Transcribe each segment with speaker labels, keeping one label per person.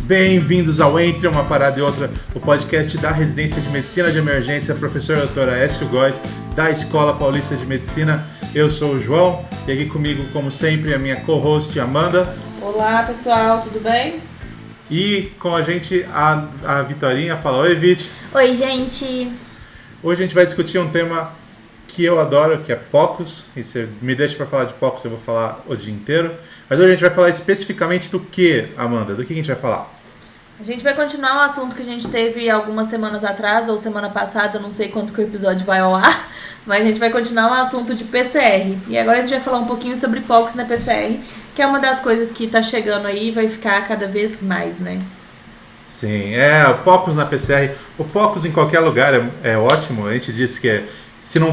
Speaker 1: Bem-vindos ao Entre Uma Parada e Outra, o podcast da Residência de Medicina de Emergência, professora doutora Écio Góes, da Escola Paulista de Medicina. Eu sou o João e aqui comigo, como sempre, a minha co-host Amanda.
Speaker 2: Olá, pessoal, tudo bem?
Speaker 1: E com a gente a Vitorinha. Fala, oi, Vit.
Speaker 3: Oi, gente.
Speaker 1: Hoje a gente vai discutir um tema que eu adoro, que é POCUS. E se me deixa para falar de POCUS, eu vou falar o dia inteiro. Mas hoje a gente vai falar especificamente do que, Amanda? Do que a gente vai falar?
Speaker 2: A gente vai continuar um assunto que a gente teve algumas semanas atrás, ou semana passada, não sei quanto que o episódio vai ao ar, mas a gente vai continuar um assunto de PCR. E agora a gente vai falar um pouquinho sobre POCUS na PCR, que é uma das coisas que tá chegando aí e vai ficar cada vez mais, né?
Speaker 1: Sim, o POCUS na PCR. O POCUS em qualquer lugar é ótimo. A gente disse que se não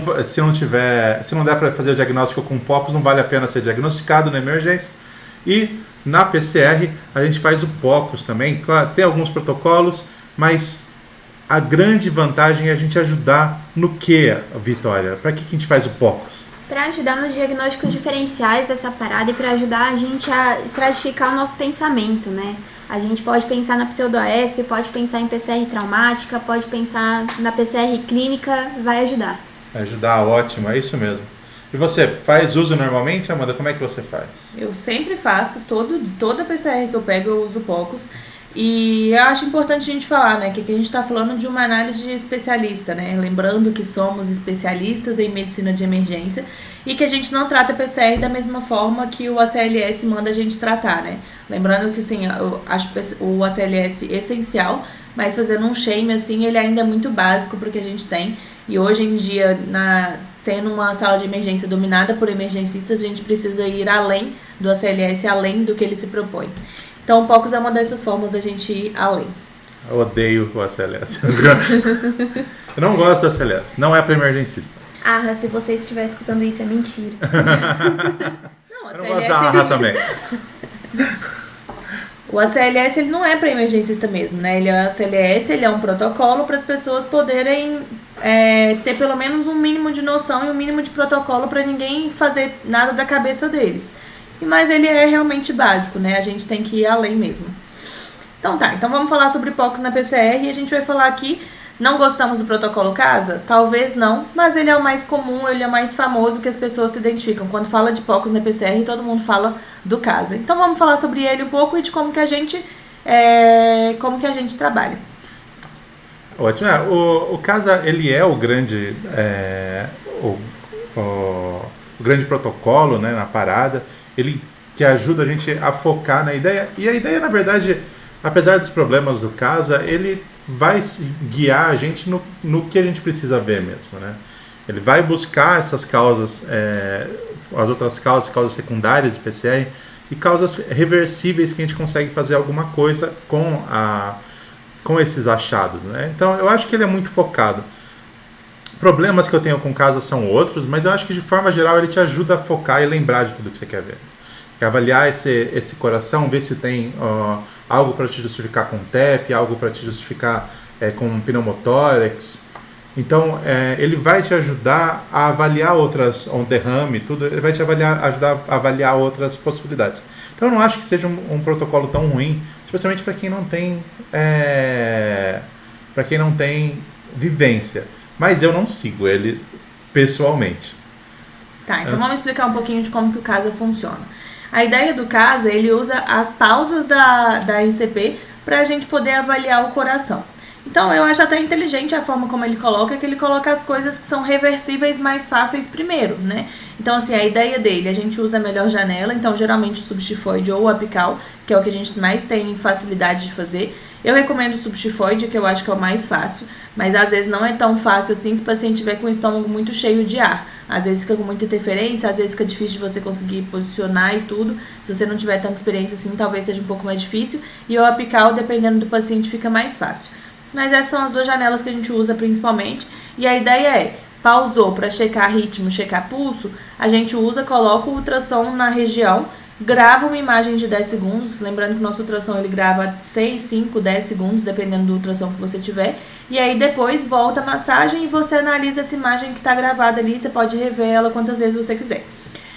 Speaker 1: der para fazer o diagnóstico com POCUS, não vale a pena ser diagnosticado na emergência. E na PCR a gente faz o POCUS também. Claro, tem alguns protocolos, mas a grande vantagem é a gente ajudar no que, Vitória? Para que a gente faz o POCUS?
Speaker 3: Para ajudar nos diagnósticos diferenciais dessa parada e para ajudar a gente a estratificar o nosso pensamento, né? A gente pode pensar na pseudo-AESP, pode pensar em PCR traumática, pode pensar na PCR clínica, vai ajudar.
Speaker 1: Vai ajudar, ótimo, é isso mesmo. E você faz uso normalmente, Amanda? Como é que você faz?
Speaker 2: Eu sempre faço, toda PCR que eu pego eu uso POCUS. E eu acho importante a gente falar, né, que aqui a gente está falando de uma análise de especialista, né, lembrando que somos especialistas em medicina de emergência e que a gente não trata PCR da mesma forma que o ACLS manda a gente tratar, né, lembrando que, sim, eu acho o ACLS essencial, mas fazendo um shame, assim, ele ainda é muito básico para o que a gente tem, e hoje em dia, tendo uma sala de emergência dominada por emergencistas, a gente precisa ir além do ACLS, além do que ele se propõe. Então, o POCUS é uma dessas formas da gente ir além.
Speaker 1: Eu odeio o ACLS. Eu não gosto do ACLS. Não é para emergencista.
Speaker 3: Ah, se você estiver escutando isso, é mentira.
Speaker 2: Não,
Speaker 1: eu não gosto da AHA também.
Speaker 2: O ACLS ele não é para emergencista mesmo, né? O ACLS ele é um protocolo para as pessoas poderem ter pelo menos um mínimo de noção e um mínimo de protocolo para ninguém fazer nada da cabeça deles. Mas ele é realmente básico, né? A gente tem que ir além mesmo. Então vamos falar sobre POCUS na PCR e a gente vai falar aqui, não gostamos do protocolo CASA? Talvez não, mas ele é o mais comum, ele é o mais famoso que as pessoas se identificam. Quando fala de POCUS na PCR, todo mundo fala do CASA. Então vamos falar sobre ele um pouco e de como que a gente trabalha.
Speaker 1: Ótimo. O CASA, ele é o grande, o grande protocolo, né, na parada. Ele que ajuda a gente a focar na ideia. E a ideia, na verdade, apesar dos problemas do CASA, ele vai guiar a gente no que a gente precisa ver mesmo, né? Ele vai buscar essas causas, as outras causas secundárias de PCR e causas reversíveis que a gente consegue fazer alguma coisa com esses achados, né? Então, eu acho que ele é muito focado. Problemas que eu tenho com CASA são outros, mas eu acho que de forma geral ele te ajuda a focar e lembrar de tudo que você quer ver. Quer avaliar esse coração, ver se tem algo para te justificar com TEP, algo para te justificar com pneumotórax. Então, ele vai te ajudar a avaliar um derrame, tudo, ele vai te ajudar a avaliar outras possibilidades. Então, eu não acho que seja um protocolo tão ruim, especialmente para quem não tem vivência. Mas eu não sigo ele pessoalmente.
Speaker 2: Tá, então vamos explicar um pouquinho de como que o CASA funciona. A ideia do CASA, ele usa as pausas da ICP para a gente poder avaliar o coração. Então, eu acho até inteligente a forma como ele coloca, que ele coloca as coisas que são reversíveis mais fáceis primeiro, né? Então, assim, a ideia dele, a gente usa a melhor janela, então, geralmente o subtifoide ou o apical, que é o que a gente mais tem facilidade de fazer. Eu recomendo o subtifoide, que eu acho que é o mais fácil, mas às vezes não é tão fácil assim se o paciente tiver com o estômago muito cheio de ar. Às vezes fica com muita interferência, às vezes fica difícil de você conseguir posicionar e tudo. Se você não tiver tanta experiência assim, talvez seja um pouco mais difícil. E o apical, dependendo do paciente, fica mais fácil. Mas essas são as duas janelas que a gente usa principalmente. E a ideia pausou para checar ritmo, checar pulso, a gente coloca o ultrassom na região, grava uma imagem de 10 segundos, lembrando que o nosso ultrassom ele grava 6, 5, 10 segundos, dependendo do ultrassom que você tiver, e aí depois volta a massagem e você analisa essa imagem que está gravada ali, você pode rever ela quantas vezes você quiser.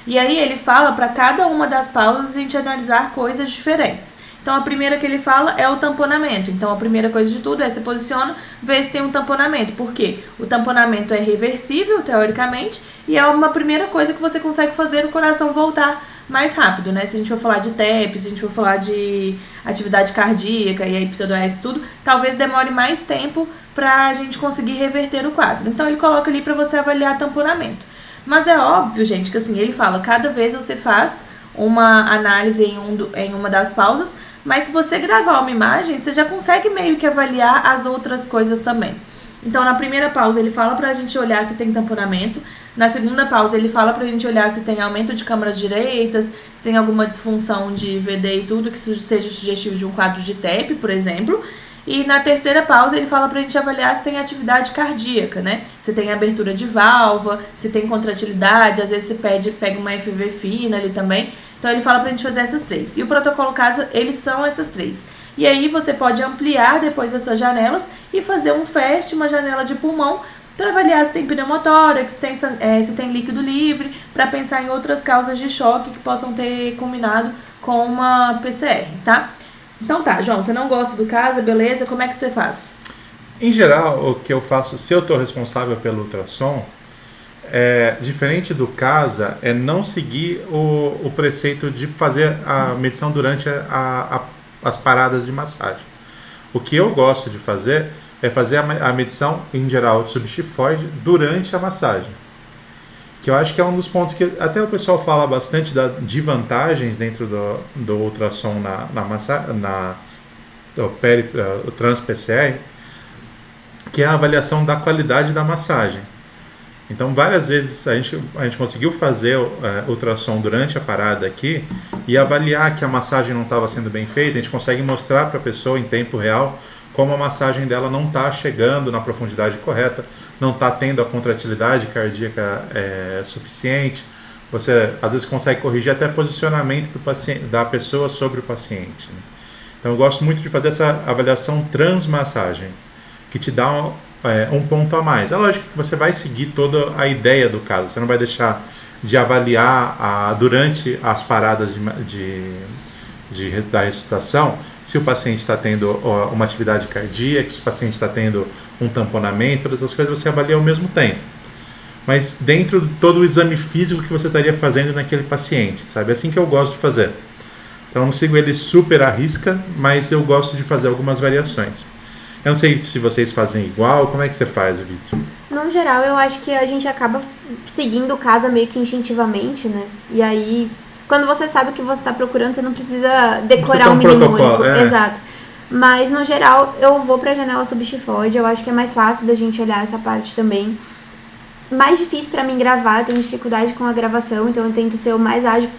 Speaker 2: E aí ele fala para cada uma das pausas a gente analisar coisas diferentes. Então a primeira que ele fala é o tamponamento. Então a primeira coisa de tudo é se posiciona, vê se tem um tamponamento. Por quê? O tamponamento é reversível, teoricamente, e é uma primeira coisa que você consegue fazer o coração voltar mais rápido, né? Se a gente for falar de TEP, se a gente for falar de atividade cardíaca e aí pseudo-ES e tudo, talvez demore mais tempo pra gente conseguir reverter o quadro. Então ele coloca ali pra você avaliar tamponamento. Mas é óbvio, gente, que assim, ele fala, cada vez você faz uma análise em uma das pausas, mas se você gravar uma imagem, você já consegue meio que avaliar as outras coisas também. Então, na primeira pausa, ele fala pra gente olhar se tem tamponamento. Na segunda pausa, ele fala pra gente olhar se tem aumento de câmaras direitas, se tem alguma disfunção de VD e tudo que seja sugestivo de um quadro de TEP, por exemplo. E na terceira pausa, ele fala pra gente avaliar se tem atividade cardíaca, né? Se tem abertura de válvula, se tem contratilidade, às vezes você pega uma FV fina ali também. Então, ele fala pra gente fazer essas 3. E o protocolo CASA, eles são essas 3. E aí, você pode ampliar depois as suas janelas e fazer um FAST, uma janela de pulmão, para avaliar se tem pneumotórax, se tem líquido livre, para pensar em outras causas de choque que possam ter combinado com uma PCR, tá? Então tá, João, você não gosta do CASA, beleza? Como é que você faz?
Speaker 1: Em geral, o que eu faço, se eu estou responsável pelo ultrassom, diferente do CASA, é não seguir o preceito de fazer a medição durante as paradas de massagem. O que eu gosto de fazer é fazer a medição, em geral, subchifoide, durante a massagem. Que eu acho que é um dos pontos que até o pessoal fala bastante de vantagens dentro do ultrassom o trans-PCR, que é a avaliação da qualidade da massagem. Então, várias vezes a gente conseguiu fazer ultrassom durante a parada aqui e avaliar que a massagem não estava sendo bem feita. A gente consegue mostrar para a pessoa em tempo real como a massagem dela não está chegando na profundidade correta, não está tendo a contratilidade cardíaca suficiente. Você, às vezes, consegue corrigir até posicionamento da pessoa sobre o paciente, né? Então, eu gosto muito de fazer essa avaliação transmassagem, que te dá um ponto a mais. É lógico que você vai seguir toda a ideia do caso, você não vai deixar de avaliar durante as paradas da ressuscitação se o paciente está tendo uma atividade cardíaca, se o paciente está tendo um tamponamento, todas essas coisas você avalia ao mesmo tempo. Mas dentro de todo o exame físico que você estaria fazendo naquele paciente, sabe? É assim que eu gosto de fazer. Então eu não sigo ele super à risca, mas eu gosto de fazer algumas variações. Eu não sei se vocês fazem igual, como é que você faz, Vitor?
Speaker 3: No geral, eu acho que a gente acaba seguindo o CASA meio que instintivamente, né? E aí, quando você sabe o que você está procurando, você não precisa decorar um mnemônico. Exato. Mas, no geral, eu vou para a janela subchifoide. Eu acho que é mais fácil da gente olhar essa parte também. Mais difícil para mim gravar, eu tenho dificuldade com a gravação, então eu tento ser o mais ágil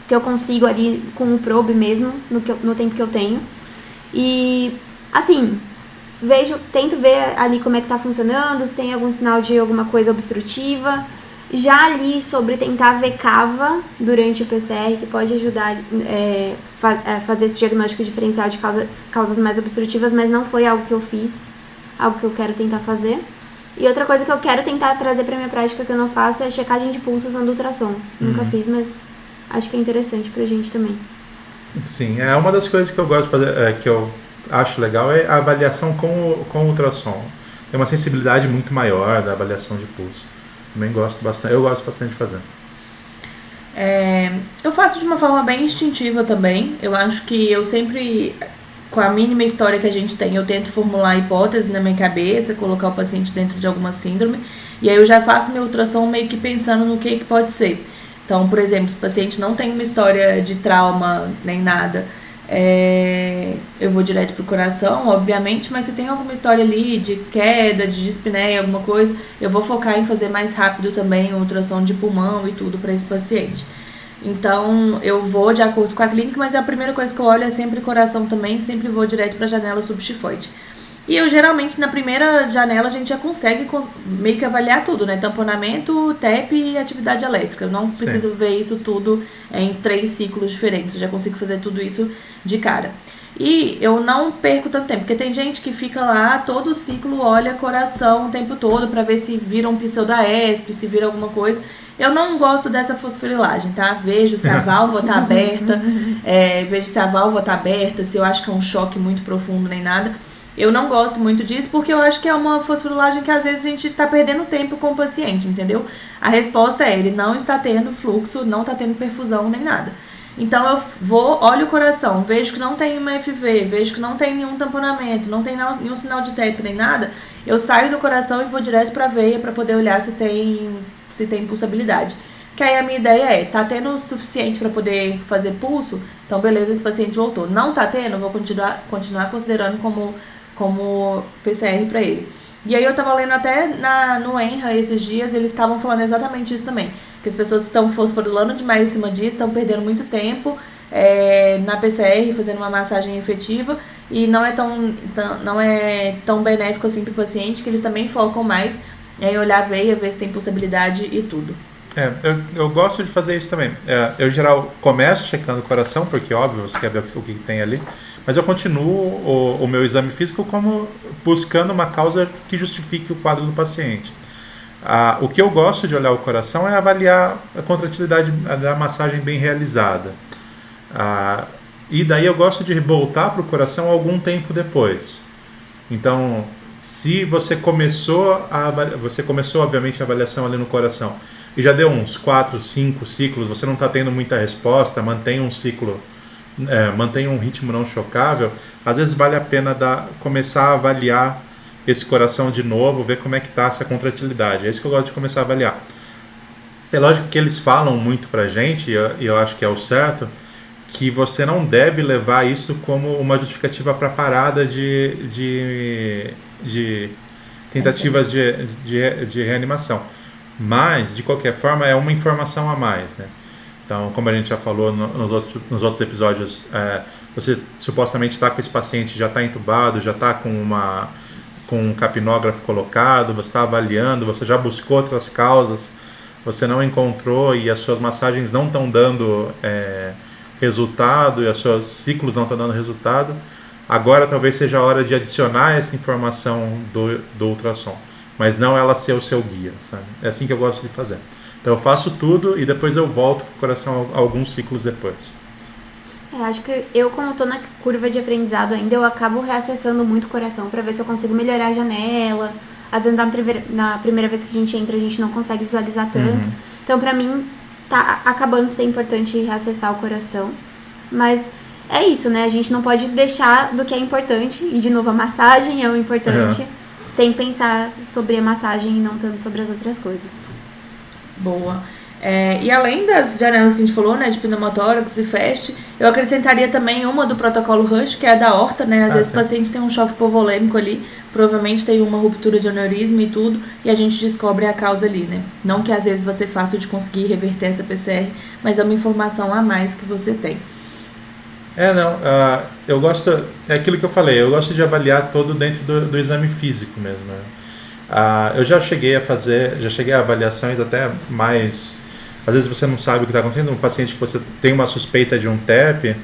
Speaker 3: que eu consigo ali com o probe mesmo, no tempo que eu tenho. E, assim, tento ver ali como é que tá funcionando, se tem algum sinal de alguma coisa obstrutiva. Já li sobre tentar ver cava durante o PCR, que pode ajudar a fazer esse diagnóstico diferencial de causas mais obstrutivas, mas não foi algo que eu fiz, algo que eu quero tentar fazer. E outra coisa que eu quero tentar trazer pra minha prática que eu não faço é checagem de pulso usando ultrassom. Nunca fiz, mas acho que é interessante pra gente também.
Speaker 1: Sim, é uma das coisas que eu gosto de fazer, que eu acho legal, é a avaliação com ultrassom. Tem uma sensibilidade muito maior da avaliação de pulso. Também gosto bastante, eu gosto bastante de fazer.
Speaker 2: Eu faço de uma forma bem instintiva também. Eu acho que eu sempre, com a mínima história que a gente tem, eu tento formular a hipótese na minha cabeça, colocar o paciente dentro de alguma síndrome, e aí eu já faço meu ultrassom meio que pensando no que pode ser. Então, por exemplo, se o paciente não tem uma história de trauma nem nada, eu vou direto pro coração, obviamente, mas se tem alguma história ali de queda, de dispneia, alguma coisa, eu vou focar em fazer mais rápido também a ultrassom de pulmão e tudo para esse paciente. Então, eu vou de acordo com a clínica, mas a primeira coisa que eu olho é sempre coração também, sempre vou direto para a janela subchifoide. E eu, geralmente, na primeira janela, a gente já consegue meio que avaliar tudo, né? Tamponamento, TEP e atividade elétrica. Eu não preciso ver isso tudo em 3 ciclos diferentes. Eu já consigo fazer tudo isso de cara. E eu não perco tanto tempo, porque tem gente que fica lá, todo ciclo olha coração o tempo todo pra ver se vira um pseudoesp, se vira alguma coisa. Eu não gosto dessa fosforilagem, tá? Vejo se a válvula tá aberta, vejo se a válvula tá aberta, se eu acho que é um choque muito profundo nem nada. Eu não gosto muito disso porque eu acho que é uma fosforilagem que às vezes a gente tá perdendo tempo com o paciente, entendeu? A resposta é, ele não está tendo fluxo, não tá tendo perfusão nem nada. Então eu olho o coração, vejo que não tem uma FV, vejo que não tem nenhum tamponamento, não tem nenhum sinal de TEP nem nada, eu saio do coração e vou direto pra veia pra poder olhar se tem pulsabilidade. Que aí a minha ideia é, tá tendo o suficiente pra poder fazer pulso? Então beleza, esse paciente voltou. Não tá tendo, eu vou continuar considerando como PCR pra ele. E aí eu tava lendo até no ENRA esses dias, eles estavam falando exatamente isso também. Que as pessoas estão fosforilando demais em cima disso, estão perdendo muito tempo na PCR, fazendo uma massagem efetiva. E não é tão benéfico assim pro paciente, que eles também focam mais em olhar a veia, ver se tem pulsabilidade e tudo.
Speaker 1: Eu gosto de fazer isso também. Eu, em geral, começo checando o coração, porque, óbvio, você quer ver o que tem ali. Mas eu continuo o meu exame físico como buscando uma causa que justifique o quadro do paciente. O que eu gosto de olhar o coração é avaliar a contratilidade da massagem bem realizada. E daí eu gosto de voltar para o coração algum tempo depois. Então, se você começou, obviamente, a avaliação ali no coração e já deu uns 4, 5 ciclos, você não está tendo muita resposta, mantém um ciclo, mantém um ritmo não chocável, às vezes vale a pena começar a avaliar esse coração de novo, ver como é que está essa contratilidade. É isso que eu gosto de começar a avaliar. É lógico que eles falam muito pra gente, e eu acho que é o certo, que você não deve levar isso como uma justificativa para parada de tentativas de reanimação. Mas, de qualquer forma, é uma informação a mais, né? Então, como a gente já falou nos outros episódios, você supostamente está com esse paciente, já está entubado, já está com um capnógrafo colocado, você está avaliando, você já buscou outras causas, você não encontrou e as suas massagens não estão dando resultado e os seus ciclos não estão dando resultado, agora talvez seja a hora de adicionar essa informação do ultrassom, mas não ela ser o seu guia, sabe? É assim que eu gosto de fazer. Então eu faço tudo e depois eu volto para o coração alguns ciclos depois.
Speaker 3: Acho que eu, como estou na curva de aprendizado ainda, eu acabo reacessando muito o coração para ver se eu consigo melhorar a janela. Às vezes na primeira vez que a gente entra, a gente não consegue visualizar tanto. Então, para mim, tá acabando ser importante reacessar o coração. Mas é isso, né? A gente não pode deixar do que é importante. E, de novo, a massagem é o importante. Tem que pensar sobre a massagem e não tanto sobre as outras coisas.
Speaker 2: Boa. E além das janelas que a gente falou, né, de pneumotórax e FAST, eu acrescentaria também uma do protocolo Rush, que é a da aorta, né? Às vezes o paciente tem um choque hipovolêmico ali, provavelmente tem uma ruptura de aneurisma e tudo, e a gente descobre a causa ali, né? Não que às vezes vai ser fácil de conseguir reverter essa PCR, mas é uma informação a mais que você tem.
Speaker 1: Eu gosto, é aquilo que eu falei, eu gosto de avaliar todo dentro do exame físico mesmo, né? Eu já cheguei a avaliações até mais. Às vezes você não sabe o que está acontecendo, um paciente que você tem uma suspeita de um TEP,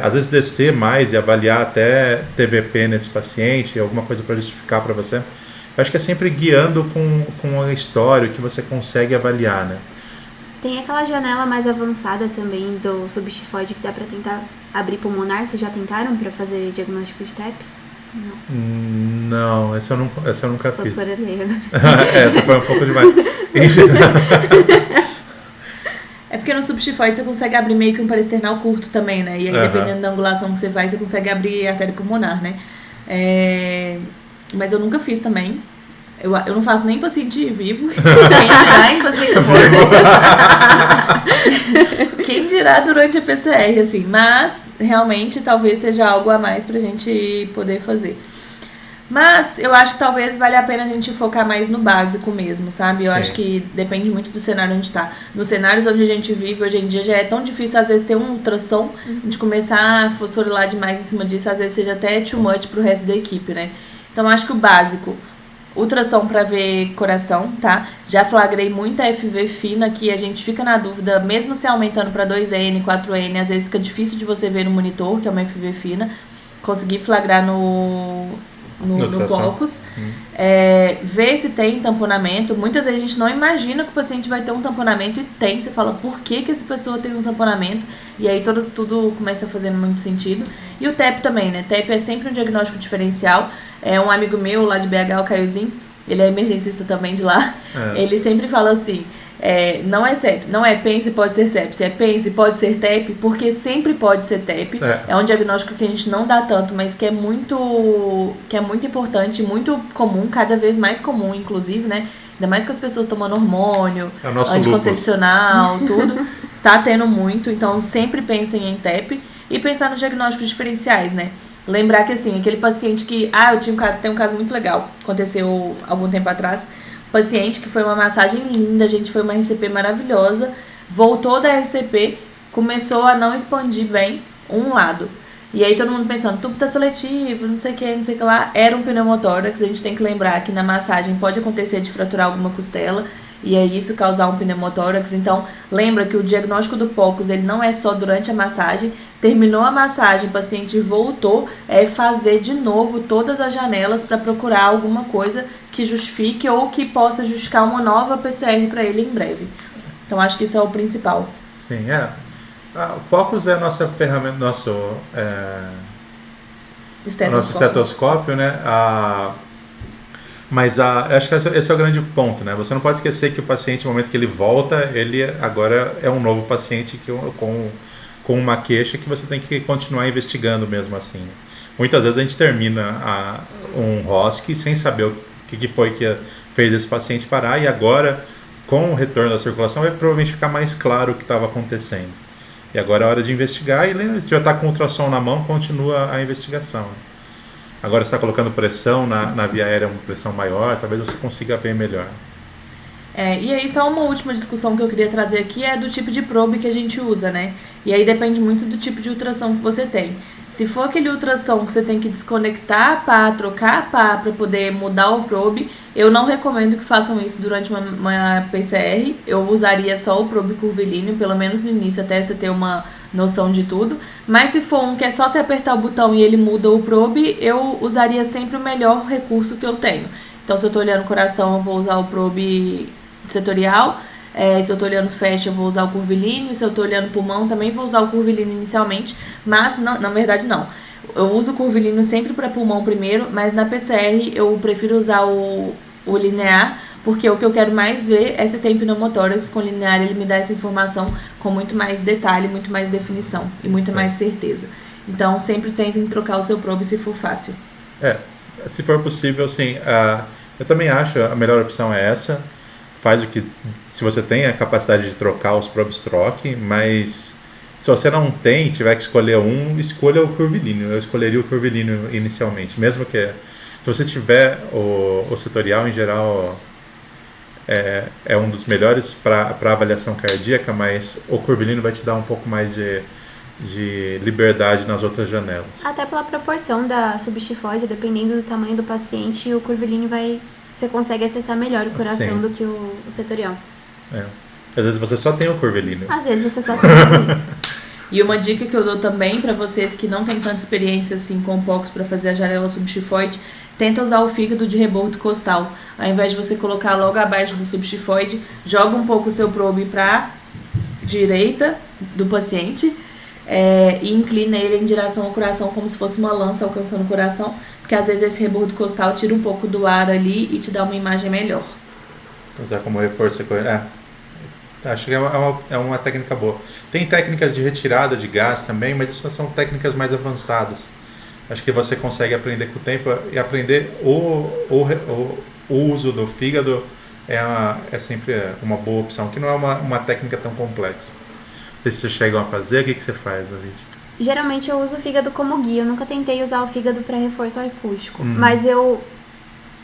Speaker 1: às vezes descer mais e avaliar até TVP nesse paciente, alguma coisa para justificar para você. Eu acho que é sempre guiando com a história que você consegue avaliar, né?
Speaker 3: Tem aquela janela mais avançada também do substifoide que dá para tentar abrir pulmonar. Vocês já tentaram para fazer diagnóstico de TEP?
Speaker 1: Não, essa eu nunca fiz.
Speaker 3: Essa
Speaker 1: foi um pouco demais.
Speaker 2: É porque no substifoide você consegue abrir meio que um parasternal curto também, né? E aí, dependendo da angulação que você vai, você consegue abrir a artéria pulmonar, né? Mas eu nunca fiz também. Eu não faço nem paciente vivo. Quem dirá em paciente morto. Quem dirá durante a PCR, assim. Mas, realmente, talvez seja algo a mais pra gente poder fazer. Mas eu acho que talvez valha a pena a gente focar mais no básico mesmo, sabe? Eu acho que depende muito do cenário onde está. Nos cenários onde a gente vive hoje em dia já é tão difícil, às vezes, ter um ultrassom, a gente começar a fosforilar demais em cima disso, às vezes seja até too much pro resto da equipe, né? Então, eu acho que o básico, ultrassom para ver coração, tá? Já flagrei muita FV fina que a gente fica na dúvida, mesmo se aumentando para 2N, 4N, às vezes fica difícil de você ver no monitor, que é uma FV fina. Consegui flagrar no POCUS. Ver se tem tamponamento. Muitas vezes a gente não imagina que o paciente vai ter um tamponamento e tem. Você fala, por que essa pessoa tem um tamponamento? E aí tudo começa a fazer muito sentido. E o TEP também, né? TEP é sempre um diagnóstico diferencial. É um amigo meu lá de BH, o Caiozinho, ele é emergencista também de lá. Ele sempre fala assim, não é sepse, não é pense pode ser sepse, é pense pode ser TEP, porque sempre pode ser TEP.
Speaker 1: Certo.
Speaker 2: É um diagnóstico que a gente não dá tanto, mas que é muito importante, muito comum, cada vez mais comum, inclusive, né? Ainda mais com as pessoas tomando hormônio, anticoncepcional, tudo. Tá tendo muito, então sempre pensem em TEP e pensar nos diagnósticos diferenciais, né? Lembrar que, assim, aquele paciente que... tem um caso muito legal. Aconteceu algum tempo atrás. Paciente que foi uma massagem linda, a gente foi uma RCP maravilhosa. Voltou da RCP, começou a não expandir bem um lado. E aí todo mundo pensando, tubo tá seletivo, não sei o que lá. Era um pneumotórax. A gente tem que lembrar que na massagem pode acontecer de fraturar alguma costela. E é isso causar um pneumotórax. Então, lembra que o diagnóstico do POCUS, ele não é só durante a massagem. Terminou a massagem, o paciente voltou, fazer de novo todas as janelas para procurar alguma coisa que justifique ou que possa justificar uma nova PCR para ele em breve. Então, acho que isso é o principal.
Speaker 1: Sim, o POCUS é a nossa ferramenta, nosso estetoscópio, né? Mas acho que esse é o grande ponto, né? Você não pode esquecer que o paciente, no momento que ele volta, ele agora é um novo paciente com uma queixa que você tem que continuar investigando mesmo assim. Muitas vezes a gente termina um ROSC sem saber o que foi que fez esse paciente parar, e agora, com o retorno da circulação, vai provavelmente ficar mais claro o que estava acontecendo. E agora é hora de investigar, e já está com o ultrassom na mão, continua a investigação. Agora você está colocando pressão na via aérea, uma pressão maior, talvez você consiga ver melhor.
Speaker 2: E aí só uma última discussão que eu queria trazer aqui é do tipo de probe que a gente usa, né? E aí depende muito do tipo de ultrassom que você tem. Se for aquele ultrassom que você tem que desconectar a pá, trocar a pá para poder mudar o probe, eu não recomendo que façam isso durante uma PCR. Eu usaria só o probe curvilíneo, pelo menos no início, até você ter uma noção de tudo. Mas se for um que é só você apertar o botão e ele muda o probe, eu usaria sempre o melhor recurso que eu tenho. Então, se eu estou olhando o coração, eu vou usar o probe setorial. Se eu estou olhando FET, eu vou usar o curvilíneo. Se eu estou olhando pulmão, também vou usar o curvilíneo inicialmente. Mas, não, na verdade, não. Eu uso o curvilíneo sempre para pulmão primeiro, mas na PCR eu prefiro usar o linear, porque o que eu quero mais ver é se tem pneumotórax. Com linear ele me dá essa informação com muito mais detalhe, muito mais definição e muito mais certeza. Então, sempre tentem trocar o seu probe se for fácil.
Speaker 1: Se for possível, sim. Eu também acho a melhor opção é essa. Faz o que, se você tem a capacidade de trocar os probes, troque, mas se você não tem, tiver que escolher escolha o curvilíneo. Eu escolheria o curvilíneo inicialmente, mesmo que se você tiver o setorial, em geral, é um dos melhores para avaliação cardíaca, mas o curvilíneo vai te dar um pouco mais de liberdade nas outras janelas.
Speaker 3: Até pela proporção da subestifoide, dependendo do tamanho do paciente, o curvilíneo você consegue acessar melhor o coração do que o setorial.
Speaker 1: Às vezes você só tem o curvilíneo.
Speaker 3: Às vezes você só tem o curvilíneo.
Speaker 2: E uma dica que eu dou também para vocês que não tem tanta experiência assim com POCUS para fazer a janela subestifoide, tenta usar o fígado de rebolto costal. Ao invés de você colocar logo abaixo do subestifoide, joga um pouco o seu probe para direita do paciente e inclina ele em direção ao coração como se fosse uma lança alcançando o coração, porque às vezes esse rebordo costal tira um pouco do ar ali e te dá uma imagem melhor.
Speaker 1: Usar como reforço. Acho que é uma técnica boa. Tem técnicas de retirada de gás também, mas essas são técnicas mais avançadas. Acho que você consegue aprender com o tempo e aprender o uso do fígado é sempre uma boa opção, que não é uma técnica tão complexa. Se vocês chegam a fazer, o que você faz, David?
Speaker 3: Geralmente eu uso o fígado como guia. Eu nunca tentei usar o fígado para reforço acústico. Mas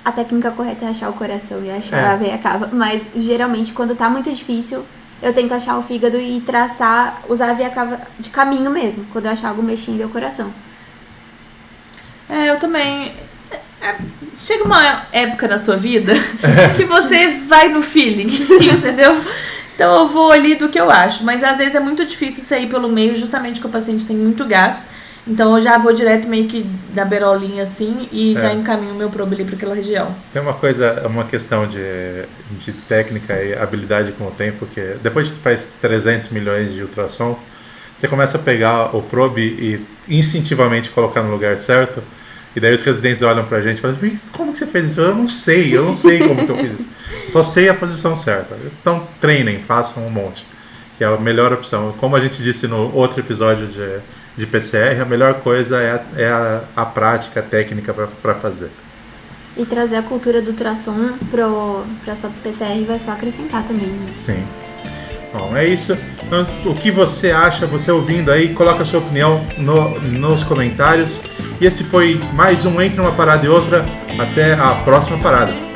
Speaker 3: a técnica correta é achar o coração e achar a veia cava. Mas geralmente quando tá muito difícil, eu tento achar o fígado e usar a veia cava de caminho mesmo. Quando eu achar algo mexendo é o coração.
Speaker 2: Eu também. chega uma época na sua vida que você vai no feeling, entendeu? Então eu vou ali do que eu acho, mas às vezes é muito difícil sair pelo meio, justamente porque o paciente tem muito gás. Então eu já vou direto meio que da berolinha assim e já encaminho o meu probo ali para aquela região.
Speaker 1: Tem uma questão de técnica e habilidade com o tempo, que depois que faz 300 milhões de ultrassons, você começa a pegar o probe e instintivamente colocar no lugar certo, e daí os residentes olham pra gente e falam assim, como que você fez isso? Eu não sei como que eu fiz isso. Só sei a posição certa. Então treinem, façam um monte, que é a melhor opção. Como a gente disse no outro episódio de PCR, a melhor coisa é a prática, a técnica para fazer.
Speaker 3: E trazer a cultura do ultrassom para sua PCR vai só acrescentar também, né?
Speaker 1: Sim. Bom, é isso. Então, o que você acha, você ouvindo aí, coloca a sua opinião nos comentários. E esse foi mais um Entre uma Parada e Outra. Até a próxima parada.